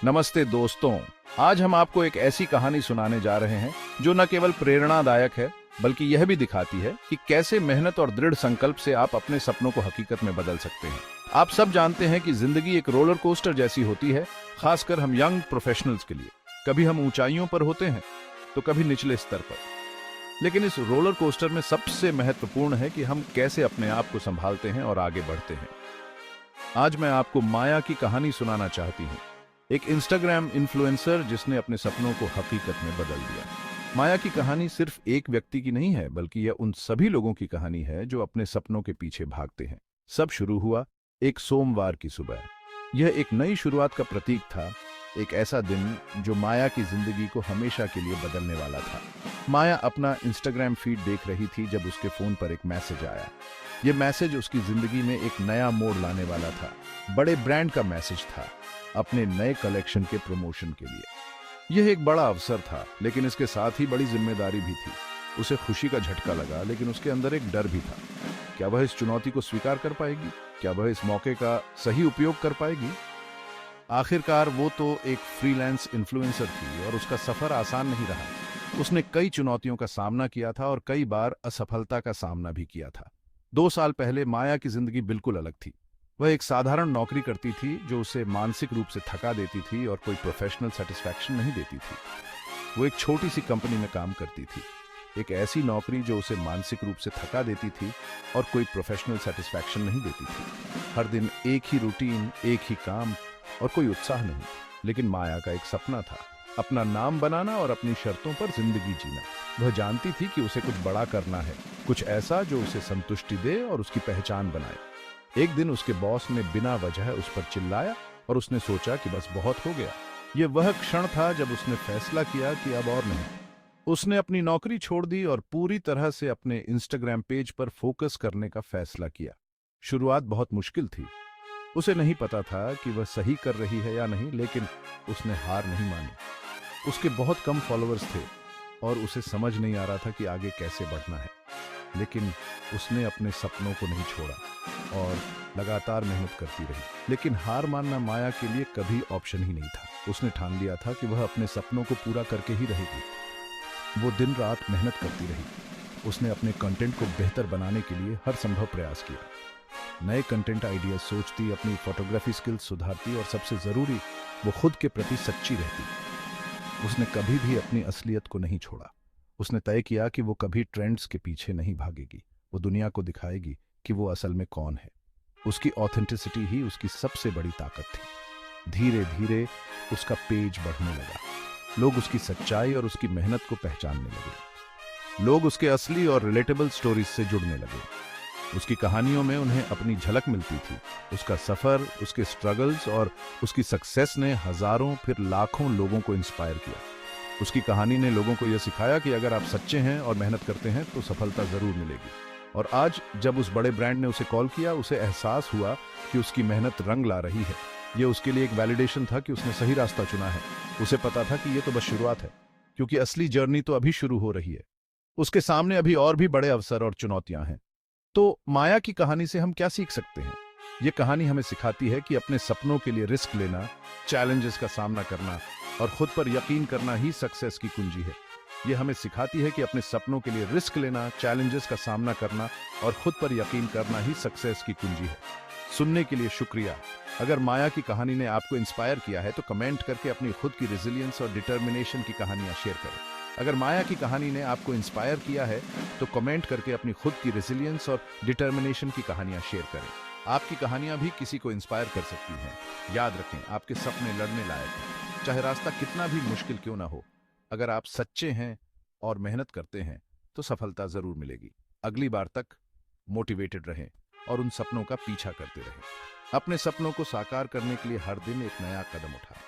नमस्ते दोस्तों। आज हम आपको एक ऐसी कहानी सुनाने जा रहे हैं जो न केवल प्रेरणादायक है बल्कि यह भी दिखाती है कि कैसे मेहनत और दृढ़ संकल्प से आप अपने सपनों को हकीकत में बदल सकते हैं। आप सब जानते हैं कि जिंदगी एक रोलर कोस्टर जैसी होती है, खासकर हम यंग प्रोफेशनल्स के लिए। कभी हम ऊंचाइयों पर होते हैं तो कभी निचले स्तर पर, लेकिन इस रोलर कोस्टर में सबसे महत्वपूर्ण है कि हम कैसे अपने आप को संभालते हैं और आगे बढ़ते हैं। आज मैं आपको माया की कहानी सुनाना चाहती हूँ, एक इंस्टाग्राम इन्फ्लुएंसर जिसने अपने सपनों को हकीकत में बदल दिया। माया की कहानी सिर्फ एक व्यक्ति की नहीं है, बल्कि यह उन सभी लोगों की कहानी है जो अपने सपनों के पीछे भागते हैं। सब शुरू हुआ एक सोमवार की सुबह। यह एक नई शुरुआत का प्रतीक था, एक ऐसा दिन जो माया की जिंदगी को हमेशा के लिए बदलने वाला था। माया अपना इंस्टाग्राम फीड देख रही थी जब उसके फोन पर एक मैसेज आया। यह मैसेज उसकी जिंदगी में एक नया मोड़ लाने वाला था। बड़े ब्रांड का मैसेज था, अपने नए कलेक्शन के प्रमोशन के लिए। यह एक बड़ा अवसर था, लेकिन इसके साथ ही बड़ी जिम्मेदारी भी थी। उसे खुशी का झटका लगा, लेकिन उसके अंदर एक डर भी था। क्या वह इस चुनौती को स्वीकार कर पाएगी? क्या वह इस मौके का सही उपयोग कर पाएगी? आखिरकार वो तो एक फ्रीलांस इन्फ्लुएंसर थी और उसका सफर आसान नहीं रहा। उसने कई चुनौतियों का सामना किया था और कई बार असफलता का सामना भी किया था। 2 साल पहले माया की जिंदगी बिल्कुल अलग थी। वह एक साधारण नौकरी करती थी जो उसे मानसिक रूप से थका देती थी और कोई प्रोफेशनल सेटिस्फैक्शन नहीं देती थी। वो एक छोटी सी कंपनी में काम करती थी, एक ऐसी नौकरी जो उसे मानसिक रूप से थका देती थी और कोई प्रोफेशनल सेटिस्फैक्शन नहीं देती थी। हर दिन एक ही रूटीन, एक ही काम और कोई उत्साह नहीं। लेकिन माया का एक सपना था, अपना नाम बनाना और अपनी शर्तों पर जिंदगी जीना। वह जानती थी कि उसे कुछ बड़ा करना है, कुछ ऐसा जो उसे संतुष्टि दे और उसकी पहचान बनाए। एक दिन उसके बॉस ने बिना वजह उस पर चिल्लाया और उसने सोचा कि बस बहुत हो गया। यह वह क्षण था जब उसने फैसला किया कि अब और नहीं। उसने अपनी नौकरी छोड़ दी और पूरी तरह से अपने इंस्टाग्राम पेज पर फोकस करने का फैसला किया। शुरुआत बहुत मुश्किल थी। उसे नहीं पता था कि वह सही कर रही है या नहीं, लेकिन उसने हार नहीं मानी। उसके बहुत कम फॉलोअर्स थे और उसे समझ नहीं आ रहा था कि आगे कैसे बढ़ना है। लेकिन उसने अपने सपनों को नहीं छोड़ा और लगातार मेहनत करती रही। लेकिन हार मानना माया के लिए कभी ऑप्शन ही नहीं था। उसने ठान लिया था कि वह अपने सपनों को पूरा करके ही रहेगी। वो दिन रात मेहनत करती रही। उसने अपने कंटेंट को बेहतर बनाने के लिए हर संभव प्रयास किया। नए कंटेंट आइडिया सोचती, अपनी फोटोग्राफी स्किल्स सुधारती और सबसे जरूरी, वो खुद के प्रति सच्ची रहती। उसने कभी भी अपनी असलियत को नहीं छोड़ा। उसने तय किया कि वो कभी ट्रेंड्स के पीछे नहीं भागेगी। वो दुनिया को दिखाएगी कि वो असल में कौन है। उसकी ऑथेंटिसिटी ही उसकी सबसे बड़ी ताकत थी। धीरे धीरे उसका पेज बढ़ने लगा। लोग उसकी सच्चाई और उसकी मेहनत को पहचानने लगे। लोग उसके असली और रिलेटेबल स्टोरीज से जुड़ने लगे। उसकी कहानियों में उन्हें अपनी झलक मिलती थी। उसका सफर, उसके स्ट्रगल्स और उसकी सक्सेस ने हजारों फिर लाखों लोगों को इंस्पायर किया। उसकी कहानी ने लोगों को यह सिखाया कि अगर आप सच्चे हैं और मेहनत करते हैं तो सफलता जरूर मिलेगी। और आज जब उस बड़े ब्रांड ने उसे कॉल किया, उसे एहसास हुआ कि उसकी मेहनत रंग ला रही है। यह उसके लिए एक वैलिडेशन था कि उसने सही रास्ता चुना है। उसे पता था कि यह तो बस शुरुआत है, क्योंकि असली जर्नी तो अभी शुरू हो रही है। उसके सामने अभी और भी बड़े अवसर और चुनौतियां हैं। तो माया की कहानी से हम क्या सीख सकते हैं? यह कहानी हमें सिखाती है कि अपने सपनों के लिए रिस्क लेना, चैलेंजेस का सामना करना और खुद पर यकीन करना ही सक्सेस की कुंजी है। यह हमें सिखाती है कि अपने सपनों के लिए रिस्क लेना, चैलेंजेस का सामना करना और खुद पर यकीन करना ही सक्सेस की कुंजी है। सुनने के लिए शुक्रिया। अगर माया की कहानी ने आपको इंस्पायर किया है तो कमेंट करके अपनी खुद की रेजिलियंस और डिटर्मिनेशन की कहानियां शेयर करें। अगर माया की कहानी ने आपको इंस्पायर किया है तो कमेंट करके अपनी खुद की रेजिलियंस और डिटर्मिनेशन की कहानियां शेयर करें। आपकी कहानियां भी किसी को इंस्पायर कर सकती हैं। याद रखें, आपके सपने लड़ने लायक हैं, चाहे रास्ता कितना भी मुश्किल क्यों ना हो। अगर आप सच्चे हैं और मेहनत करते हैं तो सफलता जरूर मिलेगी। अगली बार तक मोटिवेटेड रहें और उन सपनों का पीछा करते रहें। अपने सपनों को साकार करने के लिए हर दिन एक नया कदम उठाएं।